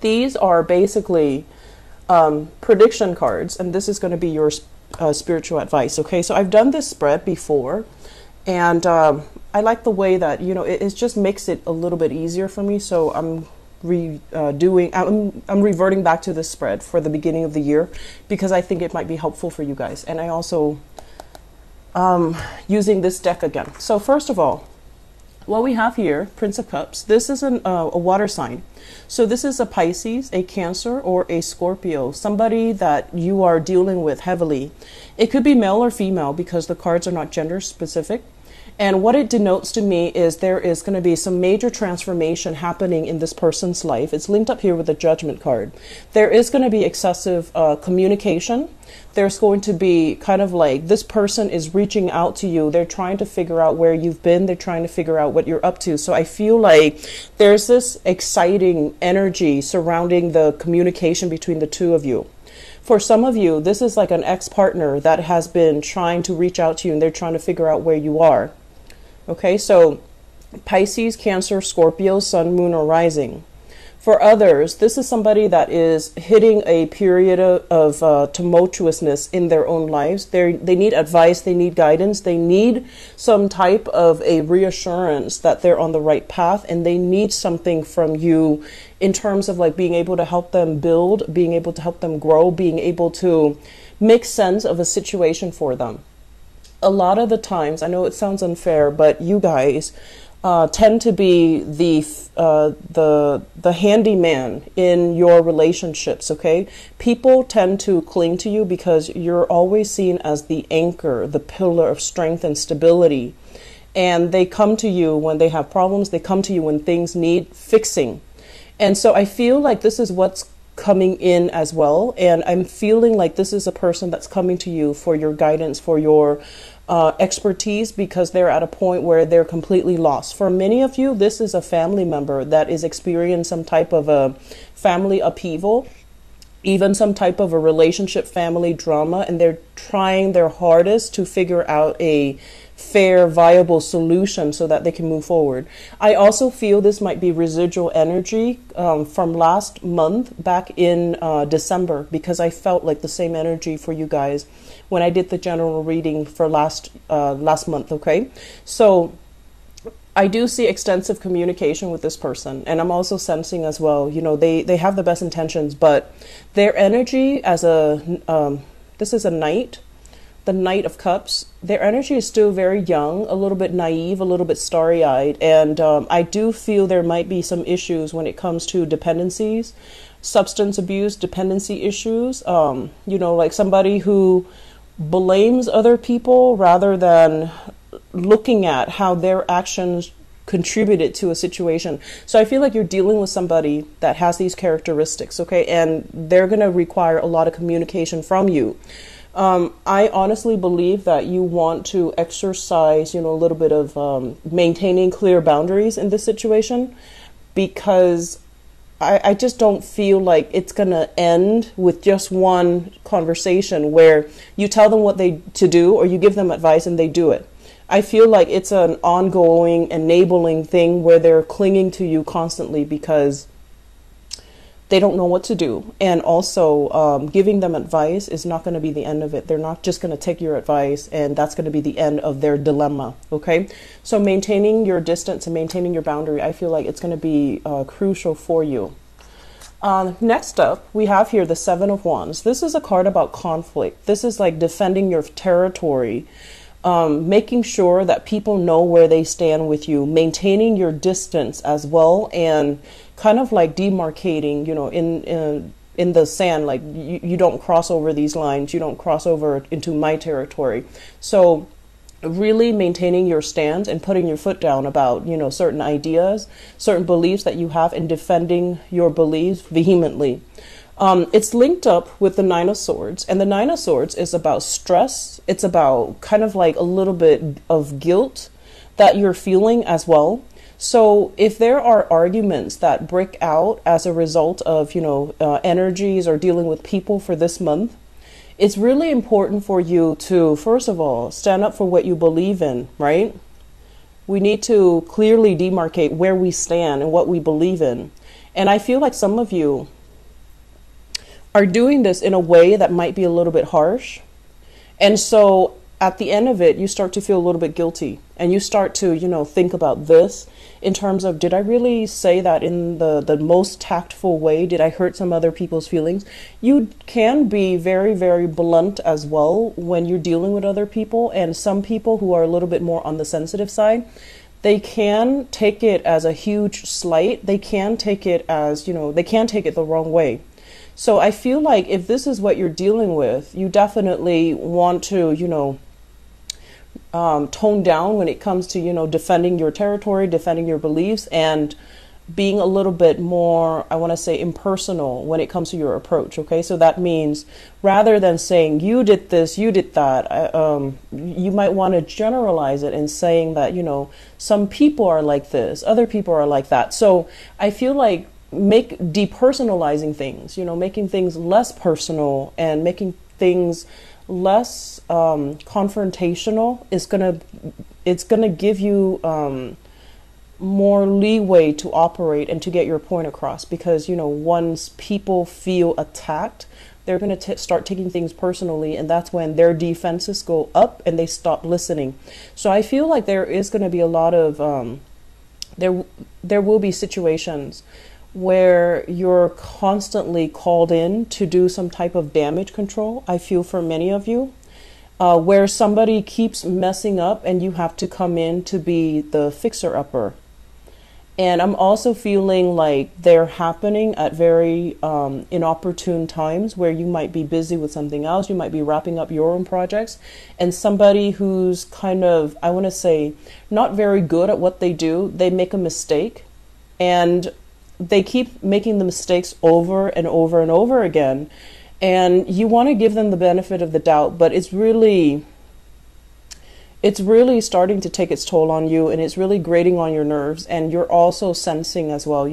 These are basically prediction cards, and this is going to be your spiritual advice. Okay, so I've done this spread before, and I like the way that, you know, it just makes it a little bit easier for me. So I'm reverting back to this spread for the beginning of the year because I think it might be helpful for you guys. And I also using this deck again. So first of all, what we have here, Prince of Cups, this is a water sign. So this is a Pisces, a Cancer, or a Scorpio, somebody that you are dealing with heavily. It could be male or female because the cards are not gender specific. And what it denotes to me is there is going to be some major transformation happening in this person's life. It's linked up here with the Judgment card. There is going to be excessive communication. There's going to be kind of like this person is reaching out to you. They're trying to figure out where you've been. They're trying to figure out what you're up to. So I feel like there's this exciting energy surrounding the communication between the two of you. For some of you, this is like an ex-partner that has been trying to reach out to you and they're trying to figure out where you are. Okay, so Pisces, Cancer, Scorpio, Sun, Moon, or Rising. For others, this is somebody that is hitting a period of tumultuousness in their own lives. They need advice, they need guidance, they need some type of a reassurance that they're on the right path, and they need something from you in terms of like being able to help them build, being able to help them grow, being able to make sense of a situation for them. A lot of the times, I know it sounds unfair, but you guys tend to be the handyman in your relationships. Okay, people tend to cling to you because you're always seen as the anchor, the pillar of strength and stability, and they come to you when they have problems. They come to you when things need fixing, and so I feel like this is what's coming in as well. And I'm feeling like this is a person that's coming to you for your guidance, for your expertise, because they're at a point where they're completely lost. For many of you, this is a family member that is experiencing some type of a family upheaval, even some type of a relationship family drama, and they're trying their hardest to figure out a fair, viable solution so that they can move forward. I also feel this might be residual energy from last month back in December, because I felt like the same energy for you guys when I did the general reading for last month. Okay, so I do see extensive communication with this person, and I'm also sensing as well, you know, they have the best intentions, but their energy as a this is a knight, the Knight of Cups. Their energy is still very young, a little bit naive, a little bit starry-eyed, and I do feel there might be some issues when it comes to dependencies, substance abuse, dependency issues. You know, like somebody who blames other people rather than looking at how their actions contributed to a situation. So I feel like you're dealing with somebody that has these characteristics, okay, and they're going to require a lot of communication from you. I honestly believe that you want to exercise, you know, a little bit of maintaining clear boundaries in this situation, because I just don't feel like it's going to end with just one conversation where you tell them what to do or you give them advice and they do it. I feel like it's an ongoing, enabling thing where they're clinging to you constantly because they don't know what to do. And also giving them advice is not going to be the end of it. They're not just going to take your advice and that's going to be the end of their dilemma. Okay, so maintaining your distance and maintaining your boundary, I feel like it's going to be crucial for you. Next up, we have here the Seven of Wands. This is a card about conflict. This is like defending your territory, making sure that people know where they stand with you, maintaining your distance as well, and kind of like demarcating, you know, in the sand, like you don't cross over these lines, you don't cross over into my territory. So really maintaining your stance and putting your foot down about, you know, certain ideas, certain beliefs that you have, and defending your beliefs vehemently. It's linked up with the Nine of Swords, and the Nine of Swords is about stress. It's about kind of like a little bit of guilt that you're feeling as well. So if there are arguments that break out as a result of, you know, energies or dealing with people for this month, it's really important for you to, first of all, stand up for what you believe in, right? We need to clearly demarcate where we stand and what we believe in. And I feel like some of you are doing this in a way that might be a little bit harsh. And so at the end of it, you start to feel a little bit guilty, and you start to, think about this in terms of, did I really say that in the most tactful way? Did I hurt some other people's feelings? You can be very, very blunt as well when you're dealing with other people. And some people who are a little bit more on the sensitive side, they can take it as a huge slight. They can take it as, they can take it the wrong way. So I feel like if this is what you're dealing with, you definitely want to, tone down when it comes to, defending your territory, defending your beliefs, and being a little bit more, I want to say, impersonal when it comes to your approach. Okay, so that means rather than saying you did this, you did that, you might want to generalize it and saying that, some people are like this, other people are like that. So I feel like depersonalizing things, making things less personal and making things less confrontational it's gonna give you more leeway to operate and to get your point across, because once people feel attacked, they're going to start taking things personally, and that's when their defenses go up and they stop listening. So I feel like there is going to be a lot of there will be situations where you're constantly called in to do some type of damage control. I feel for many of you, where somebody keeps messing up and you have to come in to be the fixer-upper. And I'm also feeling like they're happening at very inopportune times where you might be busy with something else. You might be wrapping up your own projects, and somebody who's kind of, I want to say, not very good at what they do, they make a mistake, and they keep making the mistakes over and over and over again. And you want to give them the benefit of the doubt, but it's really starting to take its toll on you, and it's really grating on your nerves. And you're also sensing as well,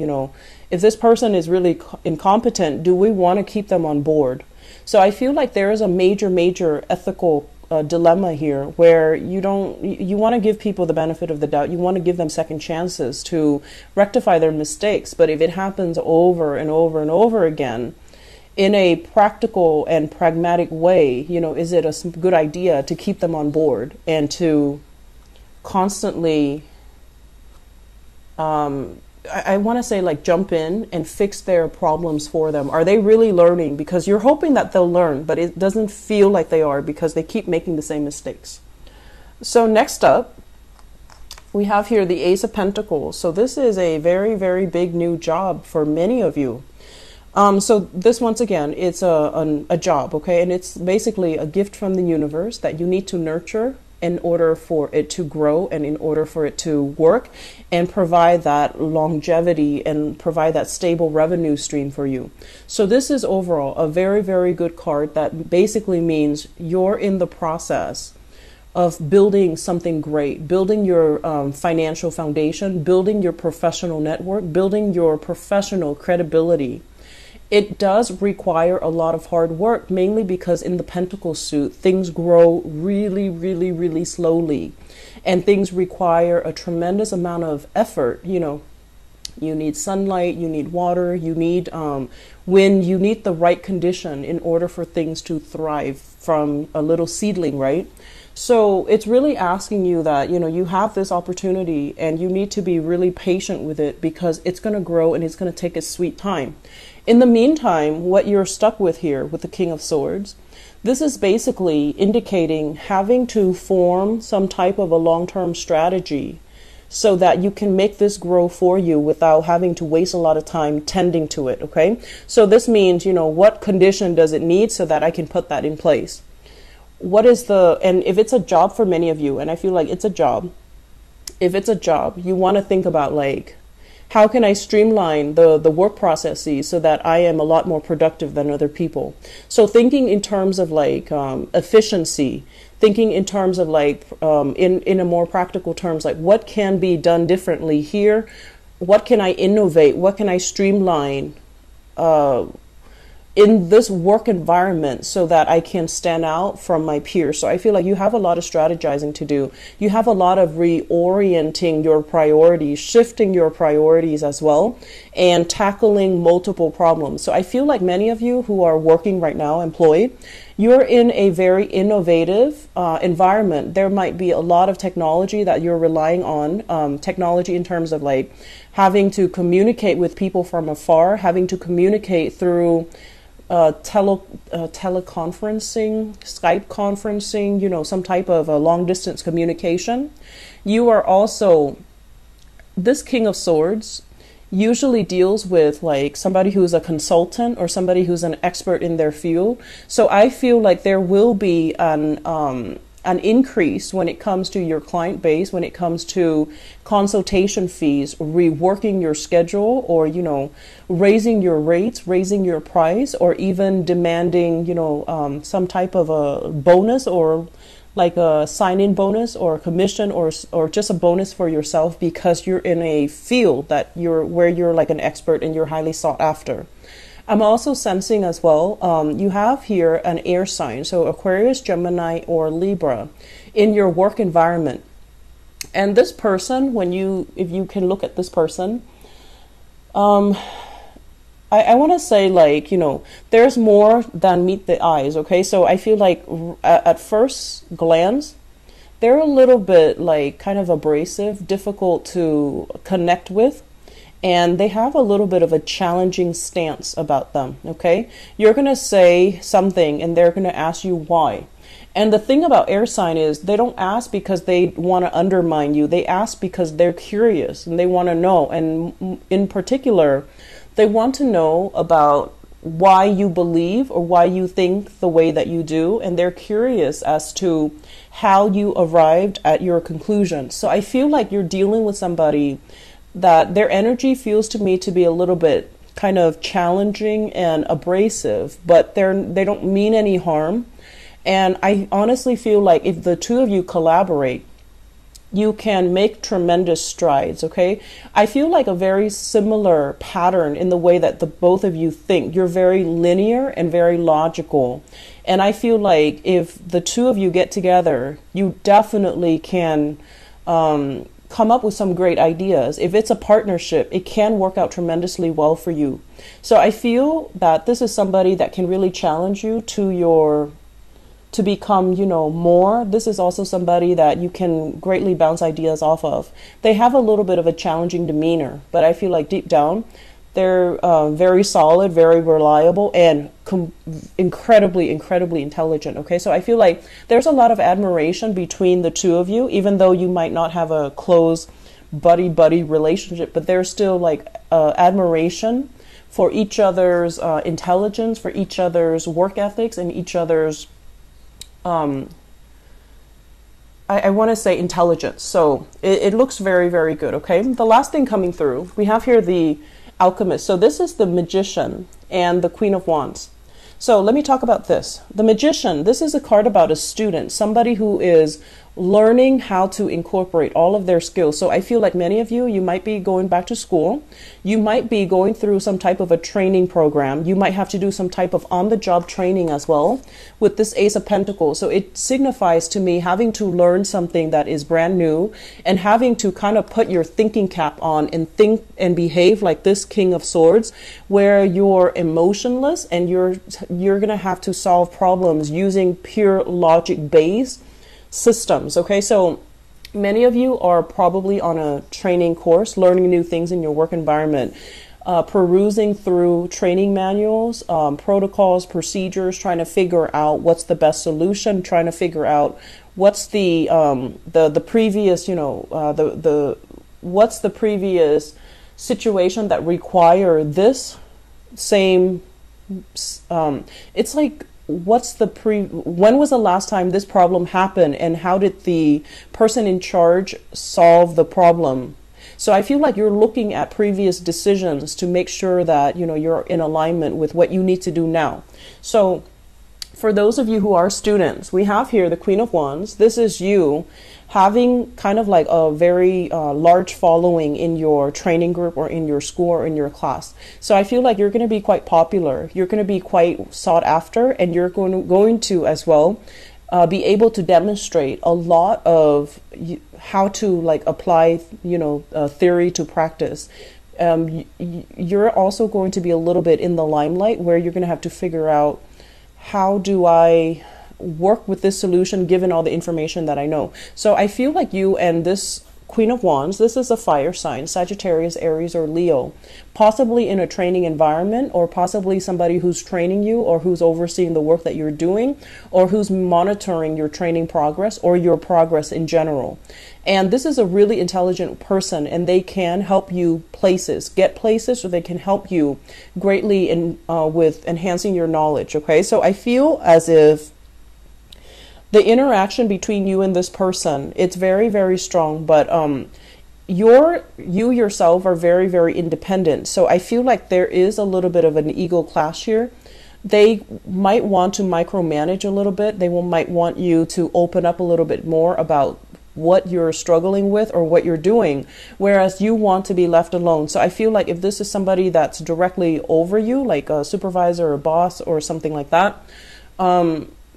if this person is really incompetent, do we want to keep them on board? So I feel like there is a major ethical dilemma here, where you want to give people the benefit of the doubt. You want to give them second chances to rectify their mistakes. But if it happens over and over and over again, in a practical and pragmatic way, is it a good idea to keep them on board and to constantly, I want to say, like, jump in and fix their problems for them? Are they really learning? Because you're hoping that they'll learn, but it doesn't feel like they are, because they keep making the same mistakes. So next up, we have here the Ace of Pentacles. So this is a very, very big new job for many of you. So this, once again, it's a job, okay? And it's basically a gift from the universe that you need to nurture in order for it to grow and in order for it to work and provide that longevity and provide that stable revenue stream for you. So this is overall a very, very good card that basically means you're in the process of building something great, building your financial foundation, building your professional network, building your professional credibility. It does require a lot of hard work, mainly because in the Pentacle suit, things grow really, really, really slowly. And things require a tremendous amount of effort. You need sunlight, you need water, you need wind, you need the right condition in order for things to thrive from a little seedling, right? So it's really asking you that, you have this opportunity and you need to be really patient with it, because it's going to grow and it's going to take its sweet time. In the meantime, what you're stuck with here with the King of Swords, this is basically indicating having to form some type of a long-term strategy so that you can make this grow for you without having to waste a lot of time tending to it, okay? So this means, what condition does it need so that I can put that in place? And if it's a job for many of you, and I feel like it's a job, if it's a job, you want to think about, like, how can I streamline the work processes so that I am a lot more productive than other people? So thinking in terms of, like, efficiency, thinking in terms of, like, in a more practical terms, like, what can be done differently here? What can I innovate? What can I streamline? in this work environment so that I can stand out from my peers. So I feel like you have a lot of strategizing to do. You have a lot of reorienting your priorities, shifting your priorities as well, and tackling multiple problems. So I feel like many of you who are working right now, employed, you're in a very innovative environment. There might be a lot of technology that you're relying on, technology in terms of like having to communicate with people from afar, having to communicate through teleconferencing, Skype conferencing, you know, some type of a long distance communication. You are also, this King of Swords usually deals with like somebody who's a consultant or somebody who's an expert in their field. So I feel like there will be an increase when it comes to your client base, when it comes to consultation fees, reworking your schedule, or, you know, raising your rates, raising your price, or even demanding, you know, some type of a bonus, or like a sign-in bonus or a commission, or just a bonus for yourself because you're in a field that where you're like an expert and you're highly sought after. I'm also sensing as well, you have here an air sign, so Aquarius, Gemini, or Libra in your work environment. And this person, if you can look at this person, I want to say, like, you know, there's more than meet the eyes, okay? So I feel like at first glance, they're a little bit like kind of abrasive, difficult to connect with. And they have a little bit of a challenging stance about them, okay? You're going to say something and they're going to ask you why. And the thing about air sign is they don't ask because they want to undermine you. They ask because they're curious and they want to know. And in particular, they want to know about why you believe or why you think the way that you do. And they're curious as to how you arrived at your conclusion. So I feel like you're dealing with somebody that their energy feels to me to be a little bit kind of challenging and abrasive, but they don't mean any harm. And I honestly feel like if the two of you collaborate, you can make tremendous strides, okay? I feel like a very similar pattern in the way that the both of you think. You're very linear and very logical. And I feel like if the two of you get together, you definitely can come up with some great ideas. If it's a partnership, it can work out tremendously well for you. So I feel that this is somebody that can really challenge you to become, you know, more. This is also somebody that you can greatly bounce ideas off of. They have a little bit of a challenging demeanor, but I feel like deep down, they're very solid, very reliable, and incredibly, incredibly intelligent. Okay, so I feel like there's a lot of admiration between the two of you, even though you might not have a close buddy-buddy relationship, but there's still like admiration for each other's intelligence, for each other's work ethics, and each other's, I want to say intelligence. So it looks very, very good. Okay, the last thing coming through, we have here the Alchemist. So this is the Magician and the Queen of Wands. So let me talk about this. The Magician, this is a card about a student, somebody who is learning how to incorporate all of their skills. So I feel like many of you, you might be going back to school. You might be going through some type of a training program. You might have to do some type of on-the-job training as well with this Ace of Pentacles. So it signifies to me having to learn something that is brand new and having to kind of put your thinking cap on and think and behave like this King of Swords, where you're emotionless and you're going to have to solve problems using pure logic-based systems. Okay, so many of you are probably on a training course, learning new things in your work environment, perusing through training manuals, protocols, procedures, trying to figure out what's the best solution, trying to figure out what's the previous, you know, what's the previous situation that require this same. It's like, when was the last time this problem happened, and how did the person in charge solve the problem? So I feel like you're looking at previous decisions to make sure that, you know, you're in alignment with what you need to do now. So For those of you who are students, we have here the Queen of Wands. This is you having kind of like a very large following in your training group or in your school or in your class. So I feel like you're going to be quite popular. You're going to be quite sought after, and you're going to as well be able to demonstrate a lot of how to like apply, theory to practice. You're also going to be a little bit in the limelight, where you're going to have to figure out, how do I work with this solution given all the information that I know? So I feel like you and this Queen of Wands, this is a fire sign, Sagittarius, Aries, or Leo, possibly in a training environment, or possibly somebody who's training you, or who's overseeing the work that you're doing, or who's monitoring your training progress or your progress in general. And this is a really intelligent person, and they can help you get places, or they can help you greatly with enhancing your knowledge. Okay, so I feel as if the interaction between you and this person, it's very, very strong, but you yourself are very, very independent. So I feel like there is a little bit of an ego clash here. They might want to micromanage a little bit. They might want you to open up a little bit more about what you're struggling with or what you're doing, whereas you want to be left alone. So I feel like if this is somebody that's directly over you, like a supervisor or a boss or something like that,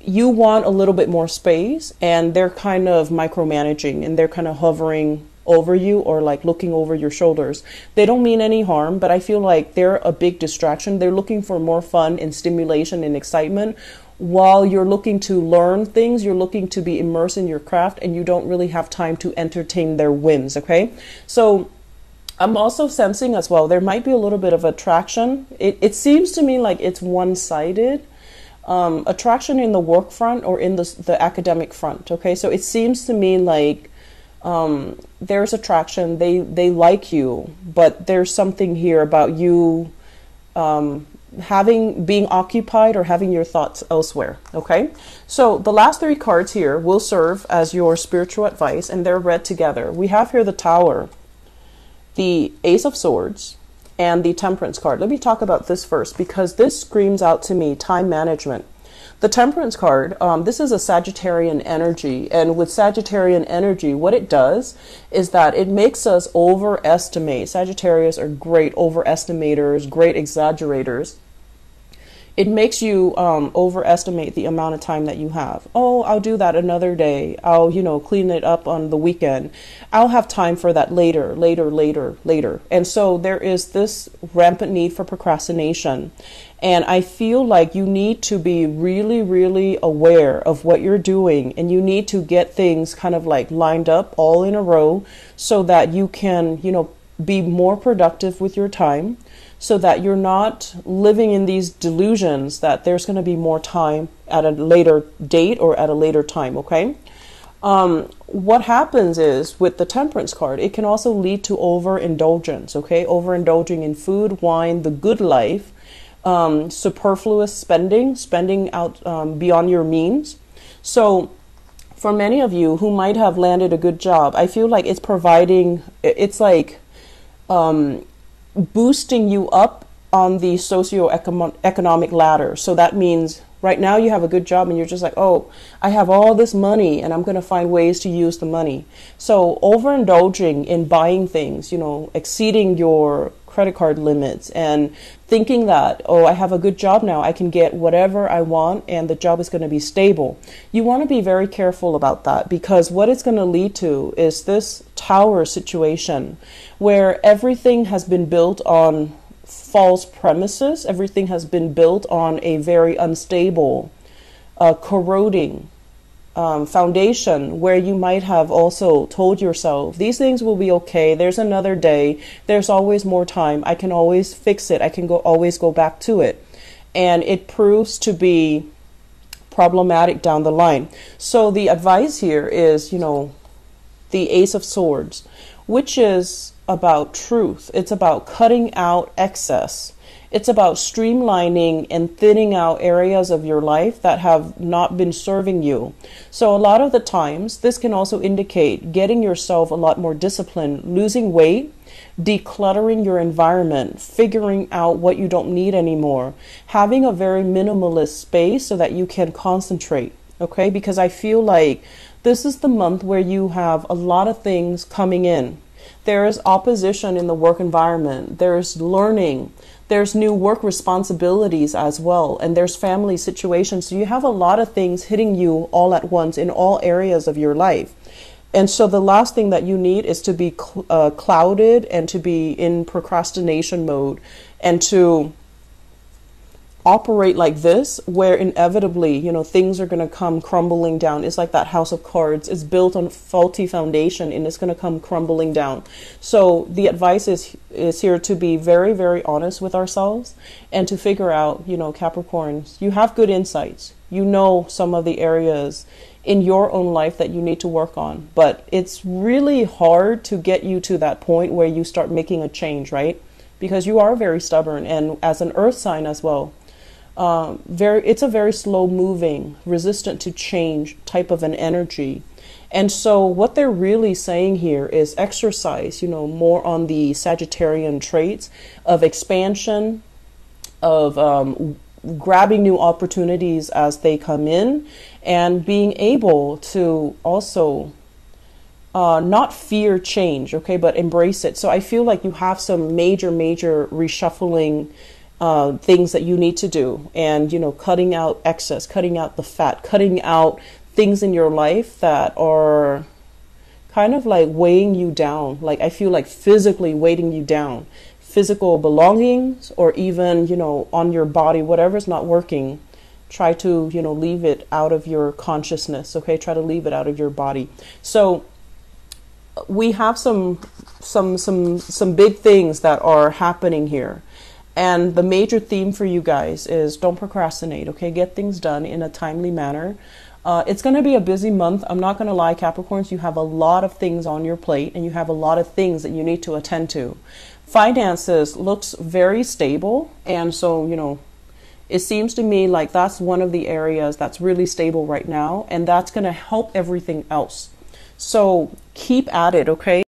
you want a little bit more space, and they're kind of micromanaging, and they're kind of hovering over you, or like looking over your shoulders. They don't mean any harm, but I feel like they're a big distraction. They're looking for more fun and stimulation and excitement, while you're looking to learn things, you're looking to be immersed in your craft, and you don't really have time to entertain their whims. Okay, so I'm also sensing as well, there might be a little bit of attraction. It seems to me like it's one-sided. Attraction in the work front or in the academic front. Okay, so it seems to me like there's attraction. They like you, but there's something here about you being occupied or having your thoughts elsewhere. Okay, so the last three cards here will serve as your spiritual advice, and they're read together. We have here the Tower, the Ace of Swords, and the Temperance card. Let me talk about this first, because this screams out to me time management. The Temperance card, this is a Sagittarian energy, and with Sagittarian energy, what it does is that it makes us overestimate. Sagittarius are great overestimators, great exaggerators. It makes you overestimate the amount of time that you have. Oh, I'll do that another day. I'll, clean it up on the weekend. I'll have time for that later. And so there is this rampant need for procrastination. And I feel like you need to be really, really aware of what you're doing, and you need to get things kind of like lined up all in a row, so that you can, be more productive with your time, so that you're not living in these delusions that there's going to be more time at a later date or at a later time. Okay. What happens is with the Temperance card, it can also lead to overindulgence. Okay. Overindulging in food, wine, the good life, superfluous spending out beyond your means. So for many of you who might have landed a good job, I feel like it's like boosting you up on the socioeconomic ladder. So that means right now you have a good job, and you're just like, oh, I have all this money, and I'm going to find ways to use the money. So overindulging in buying things, exceeding your credit card limits, and thinking that, oh, I have a good job now, I can get whatever I want, and the job is going to be stable. You want to be very careful about that, because what it's going to lead to is this Tower situation, where everything has been built on false premises. Everything has been built on a very unstable, corroding foundation, where you might have also told yourself, these things will be okay, there's another day, there's always more time, I can always fix it, I can always go back to it. And it proves to be problematic down the line. So the advice here is, the Ace of Swords, which is about truth. It's about cutting out excess. It's about streamlining and thinning out areas of your life that have not been serving you. So a lot of the times, this can also indicate getting yourself a lot more disciplined, losing weight, decluttering your environment, figuring out what you don't need anymore, having a very minimalist space so that you can concentrate. Okay, because I feel like this is the month where you have a lot of things coming in. There is opposition in the work environment. There's learning. There's new work responsibilities as well. And there's family situations. So you have a lot of things hitting you all at once in all areas of your life. And so the last thing that you need is to be clouded and to be in procrastination mode and to operate like this, where inevitably, things are going to come crumbling down. It's like that house of cards. It's built on faulty foundation and it's going to come crumbling down. So the advice is here to be very, very honest with ourselves and to figure out, Capricorns, you have good insights. You know some of the areas in your own life that you need to work on, but it's really hard to get you to that point where you start making a change, right? Because you are very stubborn, and as an earth sign as well, it's a very slow moving, resistant to change type of an energy. And so what they're really saying here is exercise, more on the Sagittarian traits of expansion, of grabbing new opportunities as they come in, and being able to also not fear change, okay, but embrace it. So I feel like you have some major reshuffling things that you need to do, and cutting out excess, cutting out the fat, cutting out things in your life that are kind of like weighing you down. Like I feel like physically weighing you down, physical belongings, or even on your body, whatever's not working. Try to leave it out of your consciousness, okay? Try to leave it out of your body. So we have some big things that are happening here. And the major theme for you guys is don't procrastinate, okay? Get things done in a timely manner. It's going to be a busy month. I'm not going to lie, Capricorns, you have a lot of things on your plate and you have a lot of things that you need to attend to. Finances looks very stable. And so, it seems to me like that's one of the areas that's really stable right now. And that's going to help everything else. So keep at it, okay?